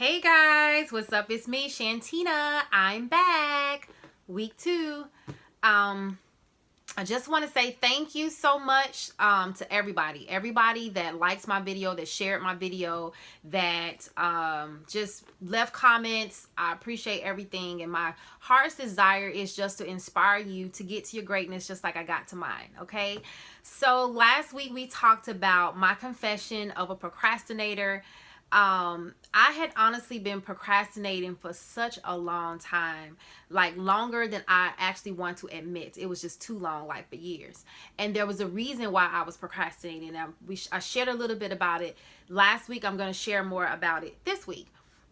Hey guys, what's up? It's me, Shantina. I'm back. Week 2. I just want to say thank you so much to everybody that likes my video, that shared my video, that just left comments. I appreciate everything, and my heart's desire is just to inspire you to get to your greatness just like I got to mine. Okay, so last week we talked about my confession of a procrastinator. I had honestly been procrastinating for such a long time, like longer than I actually want to admit. It was just too long, like for years. And there was a reason why I was procrastinating. I shared a little bit about it last week. I'm going to share more about it this week.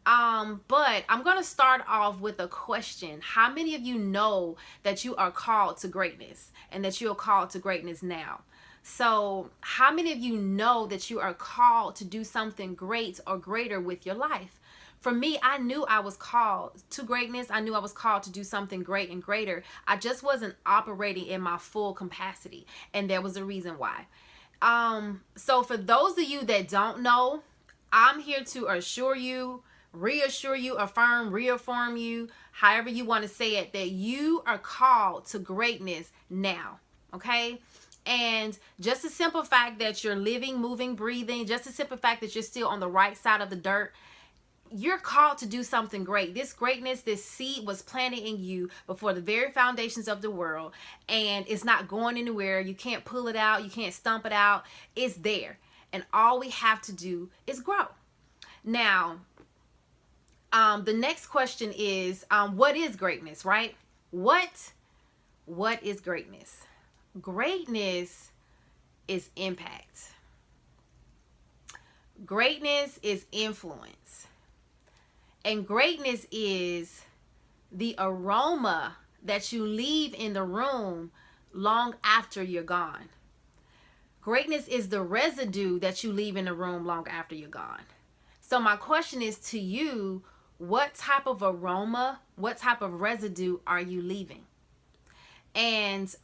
But I'm going to start off with a question. How many of you know that you are called to greatness and that you are called to greatness now? So how many of you know that you are called to do something great or greater with your life? For me, I knew I was called to greatness. I knew I was called to do something great and greater. I just wasn't operating in my full capacity, and there was a reason why. So for those of you that don't know, I'm here to assure you, reassure you, affirm, reaffirm you, however you want to say it, that you are called to greatness now. Okay? And just the simple fact that you're living, moving, breathing, just the simple fact that you're still on the right side of the dirt, you're called to do something great. This greatness, this seed was planted in you before the very foundations of the world, and it's not going anywhere. You can't pull it out. You can't stomp it out. It's there. And all we have to do is grow. Now, the next question is, what is greatness, right? What is greatness? Greatness is impact. Greatness is influence. And greatness is the aroma that you leave in the room long after you're gone. Greatness is the residue that you leave in the room long after you're gone. So my question is to you, what type of aroma, what type of residue are you leaving? And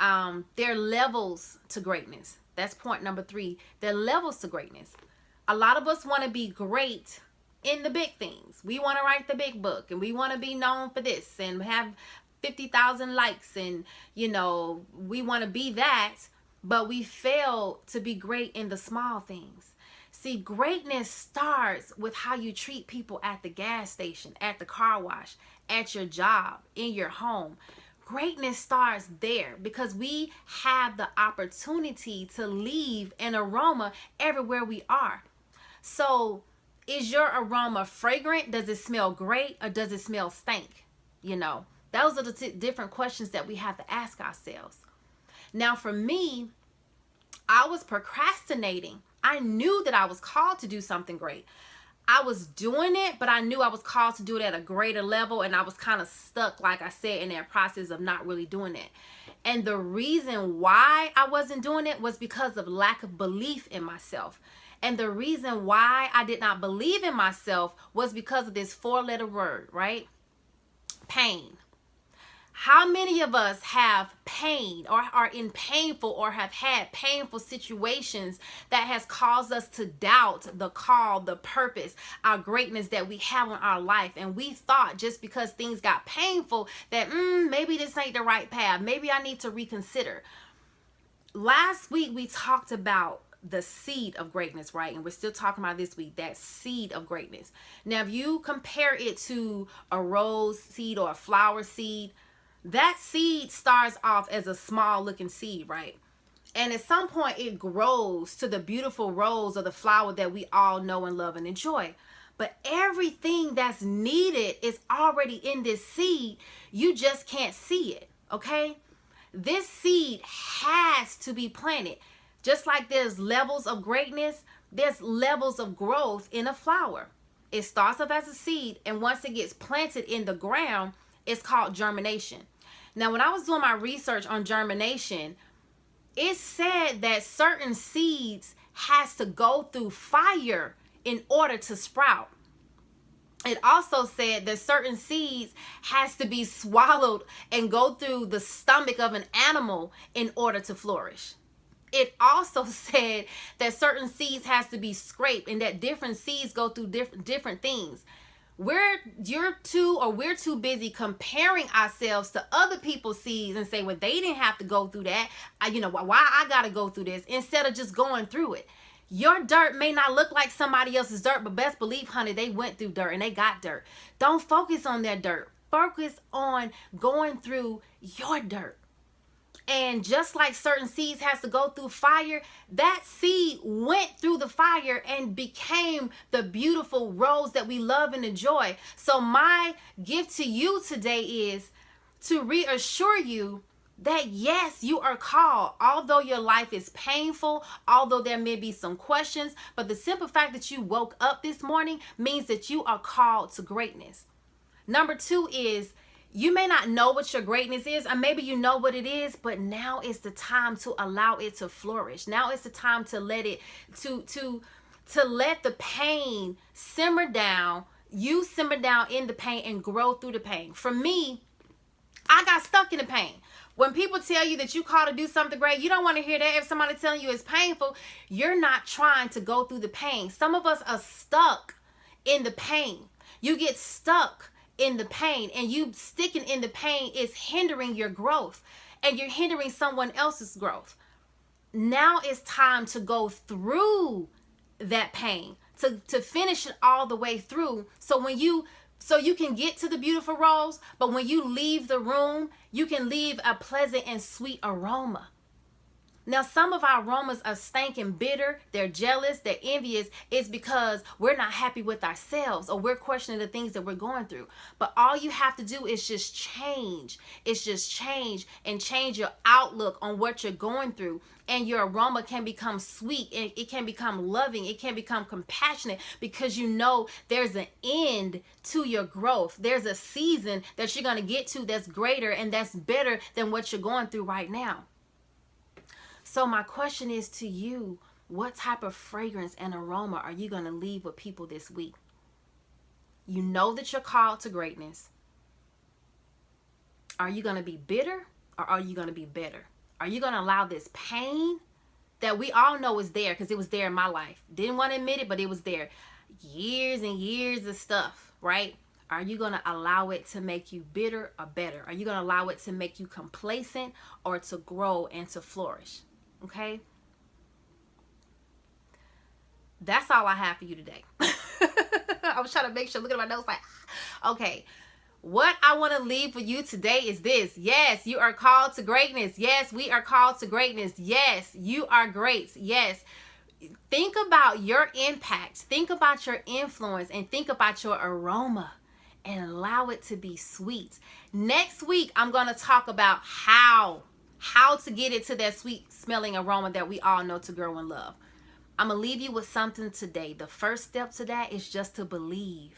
there are levels to greatness. That's point number 3. There are levels to greatness. A lot of us want to be great in the big things. We want to write the big book, and we want to be known for this and have 50,000 likes, and we want to be that, but we fail to be great in the small things. See, greatness starts with how you treat people at the gas station, at the car wash, at your job, in your home. Greatness starts there because we have the opportunity to leave an aroma everywhere we are. So is your aroma fragrant? Does it smell great, or does it smell stank? Those are the different questions that we have to ask ourselves. Now, for me, I was procrastinating. I knew that I was called to do something great. I was doing it, but I knew I was called to do it at a greater level, and I was kind of stuck, like I said, in that process of not really doing it. And the reason why I wasn't doing it was because of lack of belief in myself. And the reason why I did not believe in myself was because of this 4-letter word, right? Pain. How many of us have pain or are in painful or have had painful situations that has caused us to doubt the call, the purpose, our greatness that we have in our life? And we thought just because things got painful that maybe this ain't the right path. Maybe I need to reconsider. Last week we talked about the seed of greatness, right? And we're still talking about this week, that seed of greatness. Now, if you compare it to a rose seed or a flower seed, that seed starts off as a small looking seed, right? And at some point it grows to the beautiful rose or the flower that we all know and love and enjoy. But everything that's needed is already in this seed. You just can't see it, okay? This seed has to be planted. Just like there's levels of greatness, there's levels of growth in a flower. It starts off as a seed, and once it gets planted in the ground, it's called germination. Now, when I was doing my research on germination, it said that certain seeds has to go through fire in order to sprout. It also said that certain seeds has to be swallowed and go through the stomach of an animal in order to flourish. It also said that certain seeds has to be scraped, and that different seeds go through different things. we're too busy comparing ourselves to other people's seeds and say, well, they didn't have to go through that. Why I gotta go through this, instead of just going through it. Your dirt may not look like somebody else's dirt, but best believe, honey, they went through dirt and they got dirt. Don't focus on their dirt. Focus on going through your dirt. And just like certain seeds has to go through fire, that seed went through the fire and became the beautiful rose that we love and enjoy. So my gift to you today is to reassure you that yes, you are called, although your life is painful, although there may be some questions, but the simple fact that you woke up this morning means that you are called to greatness. Number 2 is, you may not know what your greatness is, or maybe you know what it is, but now is the time to allow it to flourish. Now is the time to let it, to let the pain simmer down. You simmer down in the pain and grow through the pain. For me, I got stuck in the pain. When people tell you that you called to do something great, you don't want to hear that. If somebody telling you it's painful, you're not trying to go through the pain. Some of us are stuck in the pain. You get stuck in the pain, and you sticking in the pain is hindering your growth, and you're hindering someone else's growth. Now it's time to go through that pain, to finish it all the way through, so you can get to the beautiful rose, but when you leave the room, you can leave a pleasant and sweet aroma. Now, some of our aromas are stinking bitter, they're jealous, they're envious. It's because we're not happy with ourselves, or we're questioning the things that we're going through. But all you have to do is just change. It's just change, and change your outlook on what you're going through. And your aroma can become sweet, and it can become loving, it can become compassionate, because you know there's an end to your growth. There's a season that you're going to get to that's greater and that's better than what you're going through right now. So my question is to you, what type of fragrance and aroma are you going to leave with people this week? You know that you're called to greatness. Are you going to be bitter, or are you going to be better? Are you going to allow this pain that we all know is there, because it was there in my life? Didn't want to admit it, but it was there. Years and years of stuff, right? Are you going to allow it to make you bitter or better? Are you going to allow it to make you complacent, or to grow and to flourish? Okay? That's all I have for you today. I was trying to make sure, look at my notes like, okay. What I want to leave for you today is this. Yes, you are called to greatness. Yes, we are called to greatness. Yes, you are great. Yes. Think about your impact. Think about your influence, and think about your aroma, and allow it to be sweet. Next week, I'm going to talk about how to get it to that sweet smelling aroma that we all know to grow and love. I'm going to leave you with something today. The first step to that is just to believe.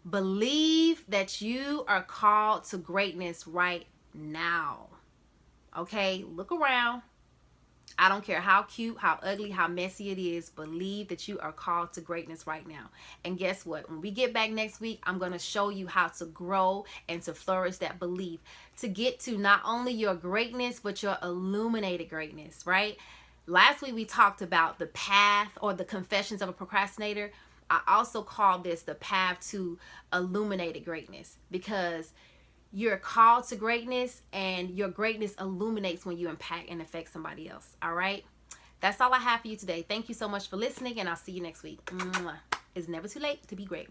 Believe that you are called to greatness right now. Okay? Look around. I don't care how cute, how ugly, how messy it is. Believe that you are called to greatness right now. And guess what? When we get back next week, I'm going to show you how to grow and to flourish that belief, to get to not only your greatness, but your illuminated greatness, right? Last week, we talked about the path, or the confessions of a procrastinator. I also call this the path to illuminated greatness, because you're called to greatness, and your greatness illuminates when you impact and affect somebody else. All right? That's all I have for you today. Thank you so much for listening, and I'll see you next week. It's never too late to be great.